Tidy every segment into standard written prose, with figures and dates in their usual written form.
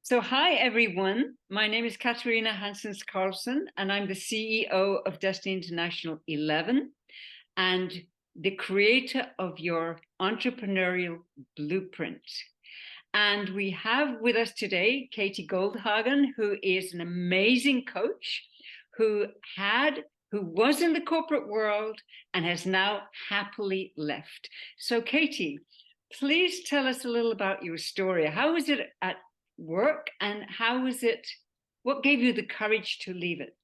So, hi everyone. My name is Katarina Hanssens Carlsson, and I'm the CEO of Destiny International 11 and the creator of your entrepreneurial blueprint. And we have with us today Katie Goldhagen, who is an amazing coach who was in the corporate world and has now happily left. So, Katie, please tell us a little about your story. How was it at work, and what gave you the courage to leave it?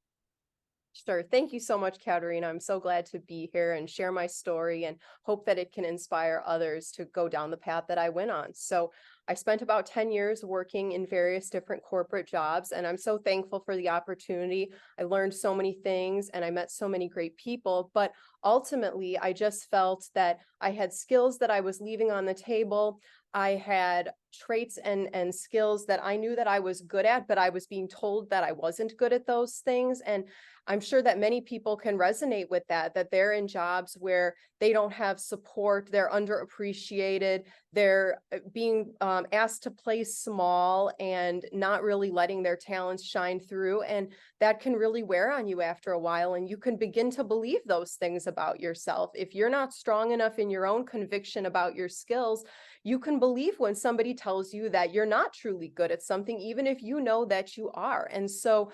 Sure. Thank you so much, Katarina. I'm so glad to be here and share my story and hope that it can inspire others to go down the path that I went on. So I spent about 10 years working in various different corporate jobs, and I'm so thankful for the opportunity. I learned so many things and I met so many great people, but ultimately I just felt that I had skills that I was leaving on the table. I had traits and skills that I knew that I was good at, but I was being told that I wasn't good at those things. And I'm sure that many people can resonate with that they're in jobs where they don't have support, they're underappreciated, they're being asked to play small and not really letting their talents shine through. And that can really wear on you after a while. And you can begin to believe those things about yourself. If you're not strong enough in your own conviction about your skills, you can believe when somebody tells you that you're not truly good at something, even if you know that you are. And so,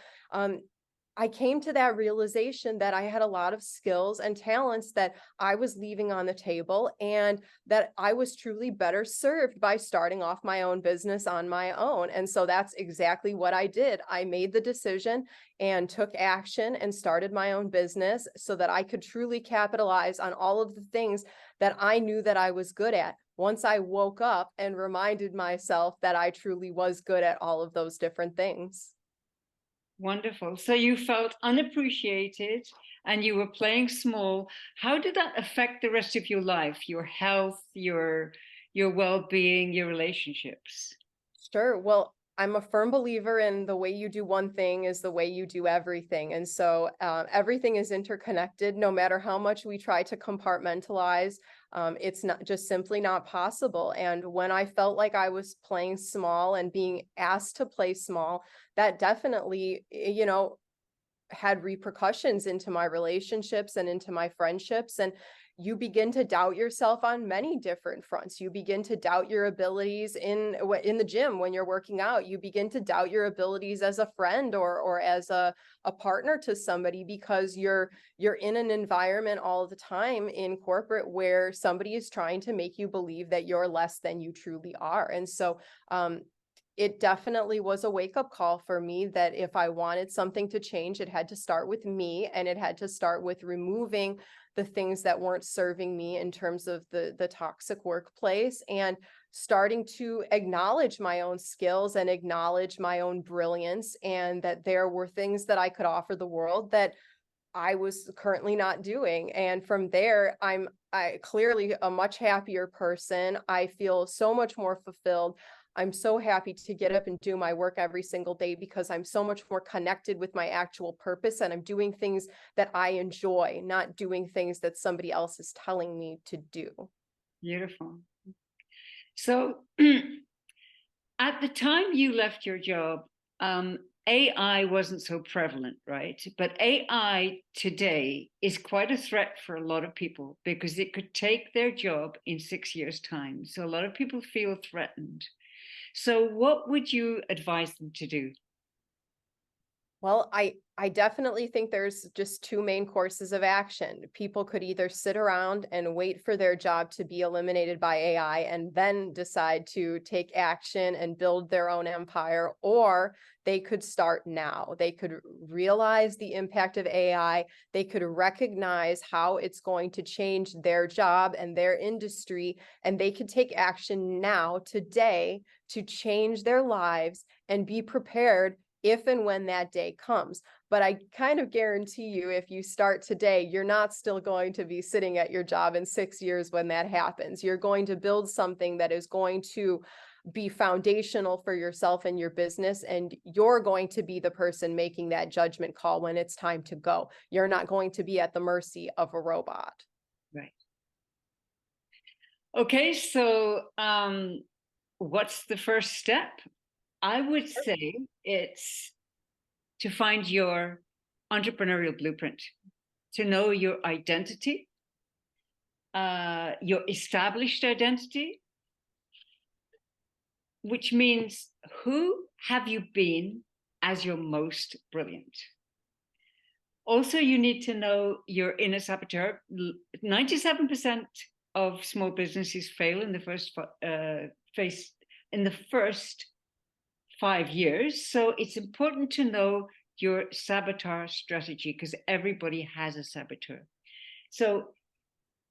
I came to that realization that I had a lot of skills and talents that I was leaving on the table, and that I was truly better served by starting off my own business on my own. And so that's exactly what I did. I made the decision and took action and started my own business so that I could truly capitalize on all of the things that I knew that I was good at. Once I woke up and reminded myself that I truly was good at all of those different things. Wonderful. So you felt unappreciated and you were playing small. How did that affect the rest of your life, your health, your well-being, your relationships? Sure. Well, I'm a firm believer in the way you do one thing is the way you do everything. And so everything is interconnected. No matter how much we try to compartmentalize, it's not just simply not possible. And when I felt like I was playing small and being asked to play small, that definitely, had repercussions into my relationships and into my friendships. And you begin to doubt yourself on many different fronts. You begin to doubt your abilities in the gym when you're working out. You begin to doubt your abilities as a friend or as a partner to somebody, because you're in an environment all the time in corporate where somebody is trying to make you believe that you're less than you truly are. And so it definitely was a wake-up call for me that if I wanted something to change, it had to start with me, and it had to start with removing the things that weren't serving me in terms of the toxic workplace, and starting to acknowledge my own skills and acknowledge my own brilliance, and that there were things that I could offer the world that I was currently not doing. And from there, I clearly a much happier person. I feel so much more fulfilled. I'm so happy to get up and do my work every single day because I'm so much more connected with my actual purpose, and I'm doing things that I enjoy, not doing things that somebody else is telling me to do. Beautiful. So at the time you left your job, AI wasn't so prevalent, right? But AI today is quite a threat for a lot of people because it could take their job in 6 years' time. So a lot of people feel threatened. So what would you advise them to do? Well, I definitely think there's just two main courses of action. People could either sit around and wait for their job to be eliminated by AI and then decide to take action and build their own empire, or they could start now. They could realize the impact of AI. They could recognize how it's going to change their job and their industry, and they could take action now, today, to change their lives and be prepared if and when that day comes. But I kind of guarantee you, if you start today, you're not still going to be sitting at your job in 6 years when that happens. You're going to build something that is going to be foundational for yourself and your business, and you're going to be the person making that judgment call when it's time to go. You're not going to be at the mercy of a robot. Right. Okay, so what's the first step? I would say it's to find your entrepreneurial blueprint, to know your identity, your established identity, which means who have you been as your most brilliant. Also, you need to know your inner saboteur. 97% of small businesses fail in the first 5 years. So it's important to know your saboteur strategy, because everybody has a saboteur. So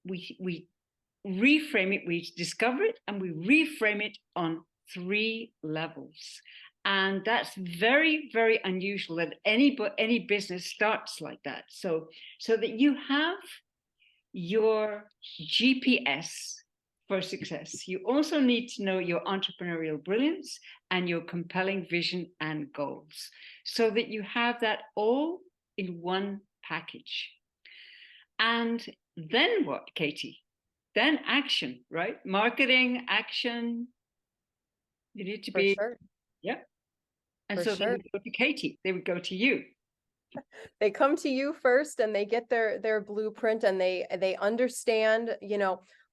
we reframe it, we discover it, and we reframe it on 3 levels. And that's very, very unusual that any business starts like that. So that you have your GPS for success. You also need to know your entrepreneurial brilliance and your compelling vision and goals, so that you have that all in one package. And then what, Katie? Then action, right? Marketing, action. You need to be, sure. yeah. And For so they sure. would go to Katie, they would go to you. They come to you first and they get their blueprint, and they understand,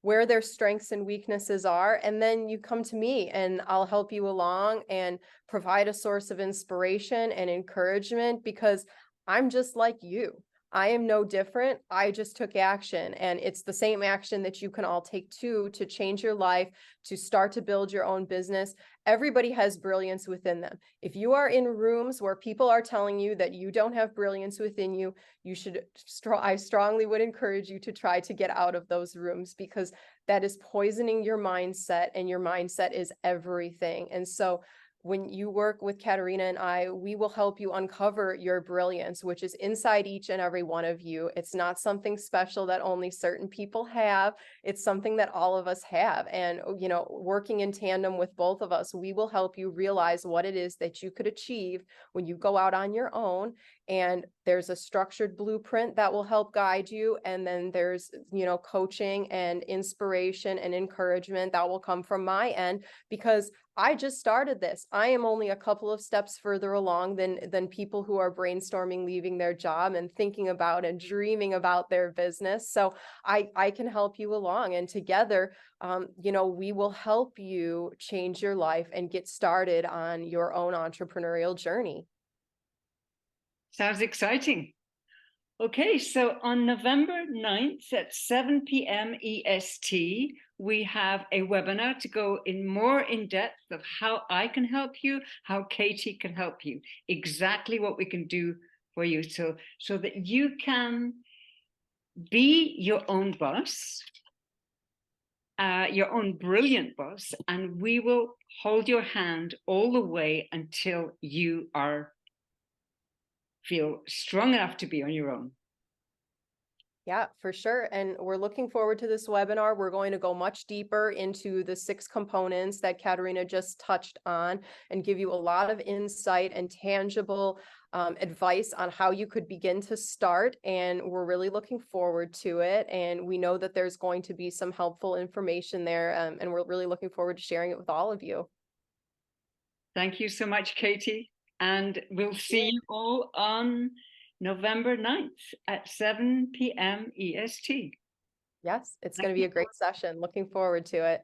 where their strengths and weaknesses are. And then you come to me and I'll help you along and provide a source of inspiration and encouragement, because I'm just like you. I am no different. I just took action, and it's the same action that you can all take too, to change your life, to start to build your own business. Everybody has brilliance within them. If you are in rooms where people are telling you that you don't have brilliance within you, I strongly would encourage you to try to get out of those rooms, because that is poisoning your mindset, and your mindset is everything. And so when you work with Katarina and I, we will help you uncover your brilliance, which is inside each and every one of you. It's not something special that only certain people have. It's something that all of us have. And, working in tandem with both of us, we will help you realize what it is that you could achieve when you go out on your own. And there's a structured blueprint that will help guide you. And then there's, coaching and inspiration and encouragement that will come from my end, because I just started this. I am only a couple of steps further along than people who are brainstorming, leaving their job and thinking about and dreaming about their business. So I can help you along, and together, we will help you change your life and get started on your own entrepreneurial journey. Sounds exciting. Okay, so on November 9th at 7 p.m. EST, we have a webinar to go more in depth of how I can help you, how Katie can help you, exactly what we can do for you, so that you can be your own boss, your own brilliant boss, and we will hold your hand all the way until you feel strong enough to be on your own. Yeah, for sure. And we're looking forward to this webinar. We're going to go much deeper into the 6 components that Katarina just touched on, and give you a lot of insight and tangible advice on how you could begin to start. And we're really looking forward to it. And we know that there's going to be some helpful information there. And we're really looking forward to sharing it with all of you. Thank you so much, Katie. And we'll see you all on November 9th at 7 p.m. EST. Yes, it's going to be a great session. Looking forward to it.